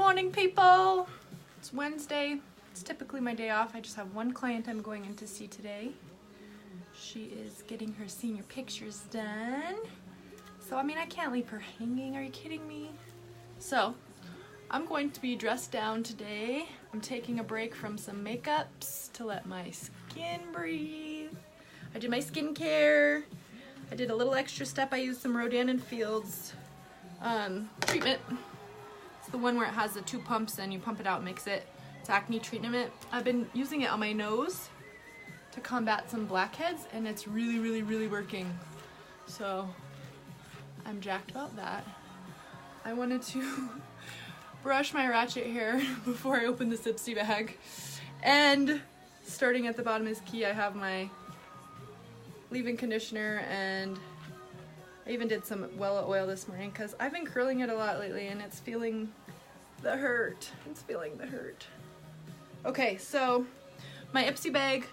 morning, people. It's Wednesday. It's typically my day off. I just have one client I'm going in to see today. She is getting her senior pictures done. So, I mean, I can't leave her hanging. Are you kidding me? So, I'm going to be dressed down today. I'm taking a break from some makeups to let my skin breathe. I did my skincare. I did a little extra step. I used some Rodan & Fields treatment. It's the one where it has the 2 pumps and you pump it out and mix it. It's acne treatment. I've been using it on my nose to combat some blackheads, and it's really working. So I'm jacked about that. I wanted to brush my ratchet hair before I open the SEPHORA bag. And starting at the bottom is key. I have my leave-in conditioner, and I even did some Wella oil this morning because I've been curling it a lot lately and it's feeling the hurt. It's feeling the hurt. Okay, so my IPSY bag,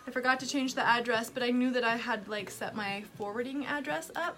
I forgot to change the address, but I knew that I had like set my forwarding address up.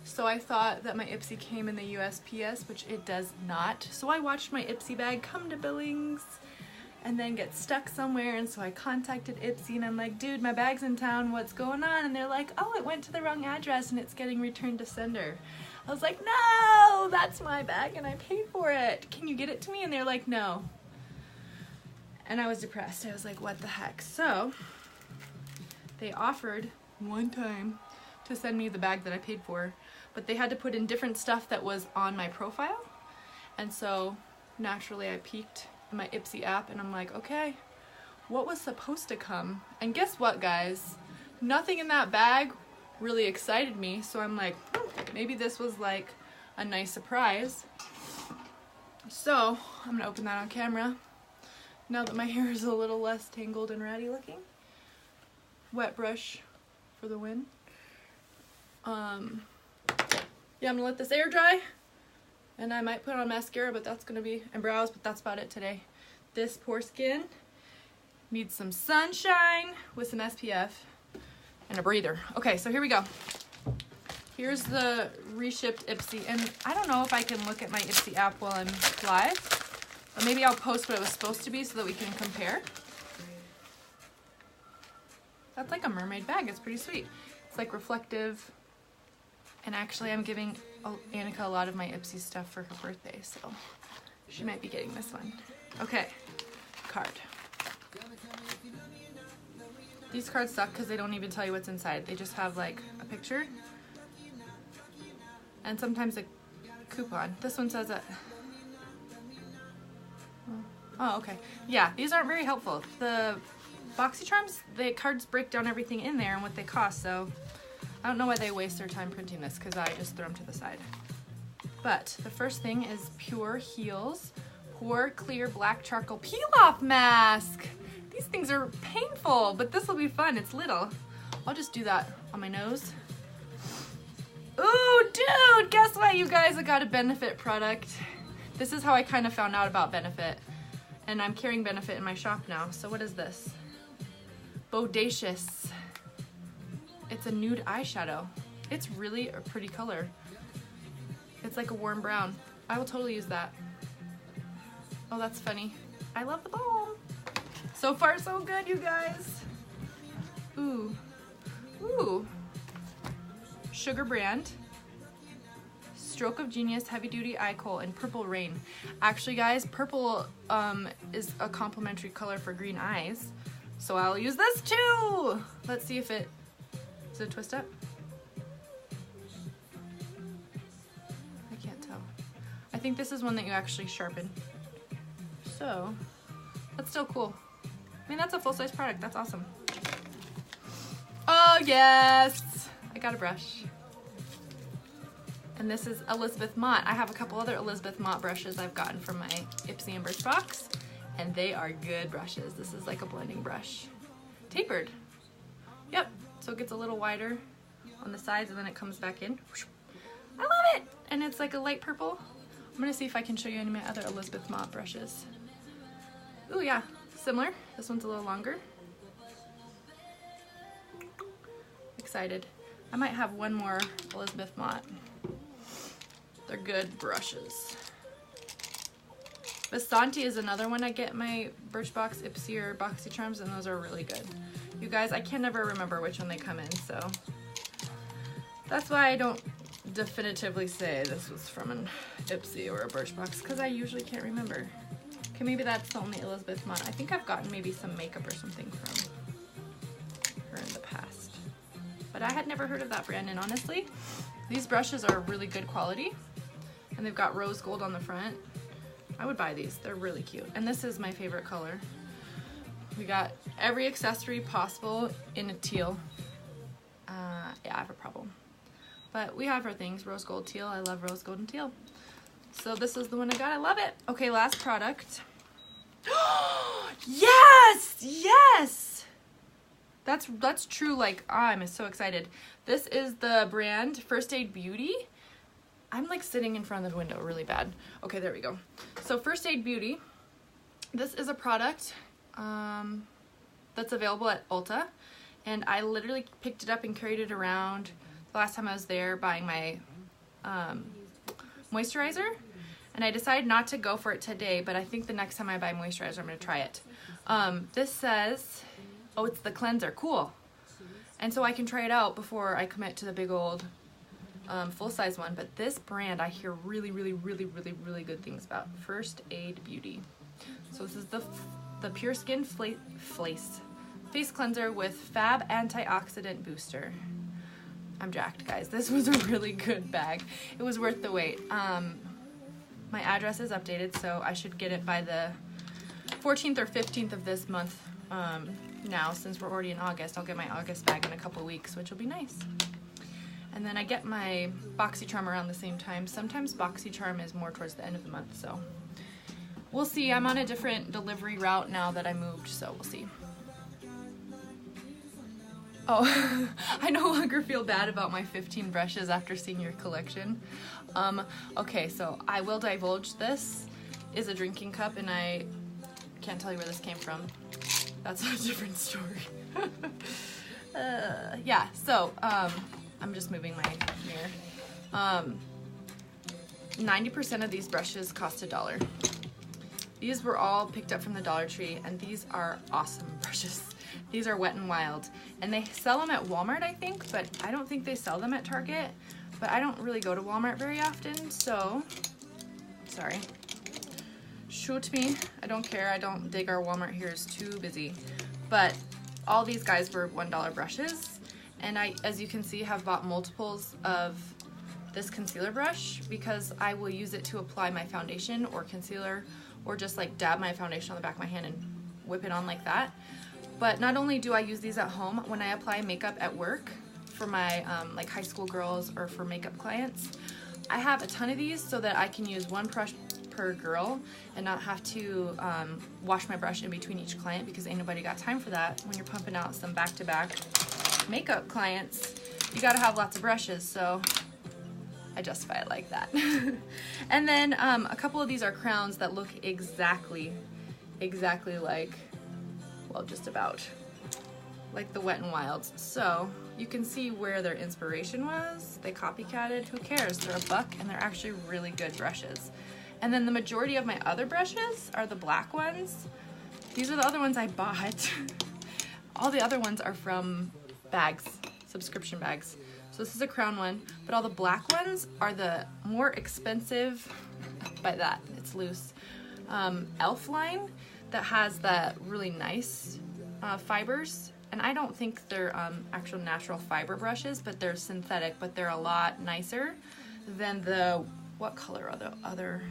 So I thought that my IPSY came in the USPS, which it does not. So I watched my IPSY bag come to Billings and then get stuck somewhere, and so I contacted IPSY and I'm like, dude, my bag's in town, what's going on? And they're like, oh, it went to the wrong address and it's getting returned to sender. I was like, no, that's my bag and I paid for it. Can you get it to me? And they're like, no. And I was depressed. I was like, what the heck? So they offered one time to send me the bag that I paid for, but they had to put in different stuff that was on my profile. And so naturally I peeked in my IPSY app and I'm like, okay, what was supposed to come? And guess what, guys? Nothing in that bag really excited me. So I'm like, maybe this was like a nice surprise. So I'm gonna open that on camera now that my hair is a little less tangled and ratty looking. Wet brush for the win. Yeah, I'm gonna let this air dry. And I might put on mascara, but that's gonna be, and brows, but that's about it today. This poor skin needs some sunshine with some SPF and a breather. Okay, so here we go. Here's the reshipped IPSY, and I don't know if I can look at my IPSY app while I'm live, or maybe I'll post what it was supposed to be so that we can compare. That's like a mermaid bag, it's pretty sweet. It's like reflective. And actually, I'm giving Annika a lot of my IPSY stuff for her birthday, so she might be getting this one. Okay, card. These cards suck because they don't even tell you what's inside. They just have like a picture and sometimes a coupon. This one says that. Oh, okay. Yeah, these aren't very helpful. The BoxyCharms, the cards break down everything in there and what they cost, so I don't know why they waste their time printing this because I just throw them to the side. But the first thing is Pure Heals Pore Clear Black Charcoal Peel Off Mask. These things are painful, but this will be fun. It's little. I'll just do that on my nose. Ooh, dude, guess what, you guys? I got a Benefit product. This is how I kind of found out about Benefit. And I'm carrying Benefit in my shop now. So what is this? Bodacious. It's a nude eyeshadow. It's really a pretty color. It's like a warm brown. I will totally use that. Oh, that's funny. I love the balm. So far, so good, you guys. Ooh. Ooh. Sugar Brand. Stroke of Genius Heavy Duty Eye Kohl and Purple Rain. Actually, guys, purple is a complementary color for green eyes. So I'll use this too. Let's see if it... Does it twist up? I can't tell. I think this is one that you actually sharpen. So, that's still cool. I mean, that's a full-size product. That's awesome. Oh, yes! I got a brush. And this is Elizabeth Mott. I have a couple other Elizabeth Mott brushes I've gotten from my IPSY and Birchbox, and they are good brushes. This is like a blending brush. Tapered. Yep. So it gets a little wider on the sides and then it comes back in. I love it! And it's like a light purple. I'm gonna see if I can show you any of my other Elizabeth Mott brushes. Ooh, yeah, similar. This one's a little longer. Excited. I might have one more Elizabeth Mott. They're good brushes. Vasanti is another one I get in my Birchbox, IPSY, or BoxyCharms, and those are really good. You guys, I can never remember which one they come in, so that's why I don't definitively say this was from an IPSY or a Birchbox, because I usually can't remember. Okay, maybe that's the only Elizabeth Mott. I think I've gotten maybe some makeup or something from her in the past, but I had never heard of that brand, and honestly, these brushes are really good quality, and they've got rose gold on the front. I would buy these, they're really cute. And this is my favorite color. We got every accessory possible in a teal. Yeah, I have a problem. But we have our things, rose gold, teal. I love rose gold and teal. So this is the one I got, I love it. Okay, last product. Yes, yes! That's true, like, I'm so excited. This is the brand First Aid Beauty. I'm like sitting in front of the window really bad. Okay, there we go. So First Aid Beauty, this is a product that's available at Ulta, and I literally picked it up and carried it around the last time I was there buying my moisturizer, and I decided not to go for it today, but I think the next time I buy moisturizer I'm going to try it. This says, oh, it's the cleanser, cool. And so I can try it out before I commit to the big old full-size one, but this brand I hear really really good things about. First Aid Beauty. So this is the Pure Skin face cleanser with Fab antioxidant booster. I'm jacked, guys. This was a really good bag. It was worth the wait. My address is updated, so I should get it by the 14th or 15th of this month. Now, since we're already in August, I'll get my August bag in a couple weeks, which will be nice. And then I get my BoxyCharm around the same time. Sometimes BoxyCharm is more towards the end of the month, so we'll see. I'm on a different delivery route now that I moved, so we'll see. Oh, I no longer feel bad about my 15 brushes after seeing your collection. Okay, so I will divulge, this is a drinking cup, and I can't tell you where this came from. That's a different story. Yeah, so, I'm just moving my mirror. 90% of these brushes cost $1. These were all picked up from the Dollar Tree, and these are awesome brushes. These are Wet n Wild, and they sell them at Walmart, I think, but I don't think they sell them at Target. But I don't really go to Walmart very often, so sorry. Shoot me. I don't care. I don't dig our Walmart here is too busy. But all these guys were $1 brushes. And I, as you can see, have bought multiples of this concealer brush because I will use it to apply my foundation or concealer, or just like dab my foundation on the back of my hand and whip it on like that. But not only do I use these at home, when I apply makeup at work for my like high school girls or for makeup clients, I have a ton of these so that I can use one brush per girl and not have to wash my brush in between each client, because ain't nobody got time for that. When you're pumping out some back-to-back makeup clients, you gotta have lots of brushes, so I justify it like that. And then a couple of these are crowns that look exactly like, well, just about like the Wet n Wilds. So you can see where their inspiration was. They copycatted. Who cares? They're $1 and they're actually really good brushes. And then the majority of my other brushes are the black ones. These are the other ones I bought. All the other ones are from bags, subscription bags. So this is a crown one, but all the black ones are the more expensive, by that, it's loose, e.l.f. line that has that really nice fibers. And I don't think they're actual natural fiber brushes, but they're synthetic, but they're a lot nicer than the, what color are the other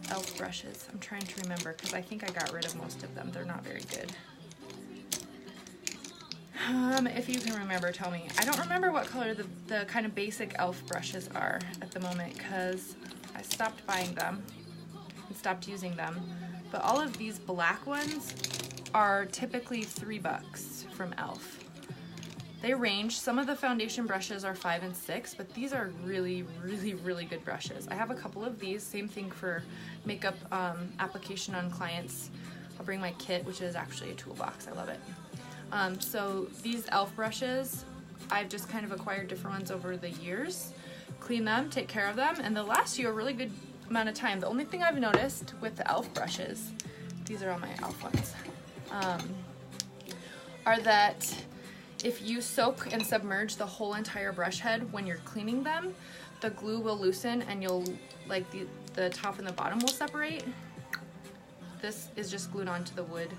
e.l.f. brushes? I'm trying to remember because I think I got rid of most of them. They're not very good. If you can remember, tell me. I don't remember what color the kind of basic e.l.f. brushes are at the moment because I stopped buying them and stopped using them. But all of these black ones are typically $3 from e.l.f. They range. Some of the foundation brushes are $5 and $6, but these are really good brushes. I have a couple of these. Same thing for makeup application on clients. I'll bring my kit, which is actually a toolbox. I love it. So these e.l.f. brushes, I've just kind of acquired different ones over the years, clean them, take care of them, and they'll last you a really good amount of time. The only thing I've noticed with the e.l.f. brushes, these are all my e.l.f. ones, are that if you soak and submerge the whole entire brush head when you're cleaning them, the glue will loosen and you'll, like the top and the bottom will separate. This is just glued onto the wood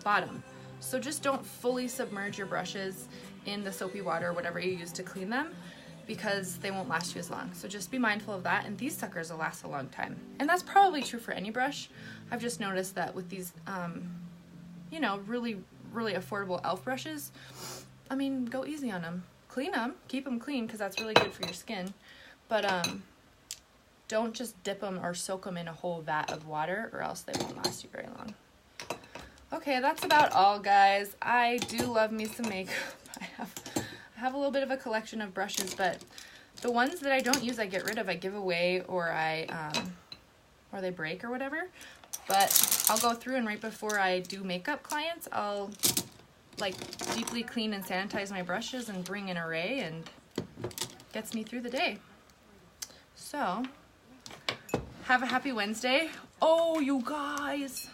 bottom. So just don't fully submerge your brushes in the soapy water or whatever you use to clean them, because they won't last you as long. So just be mindful of that, and these suckers will last a long time. And that's probably true for any brush. I've just noticed that with these, you know, really affordable e.l.f. brushes, I mean, go easy on them. Clean them, keep them clean, because that's really good for your skin. But don't just dip them or soak them in a whole vat of water, or else they won't last you very long. Okay, that's about all, guys. I do love me some makeup. I have a little bit of a collection of brushes, but the ones that I don't use I get rid of, I give away, or or they break or whatever. But I'll go through, and right before I do makeup clients, I'll like deeply clean and sanitize my brushes and bring an array, and gets me through the day. So have a happy Wednesday. Oh, you guys,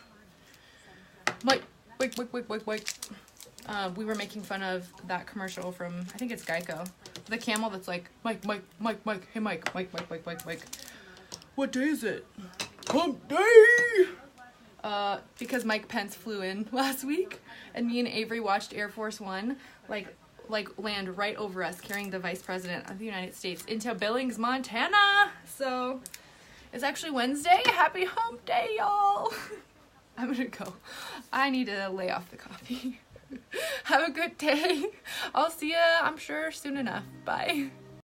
wait. We were making fun of that commercial from, I think it's Geico. The camel that's like, Mike, hey Mike. What day is it? Hump day! Because Mike Pence flew in last week, and me and Avery watched Air Force One like land right over us, carrying the Vice President of the United States into Billings, Montana. So it's actually Wednesday. Happy hump day, y'all. I'm gonna go. I need to lay off the coffee. Have a good day. I'll see ya, I'm sure, soon enough. Bye.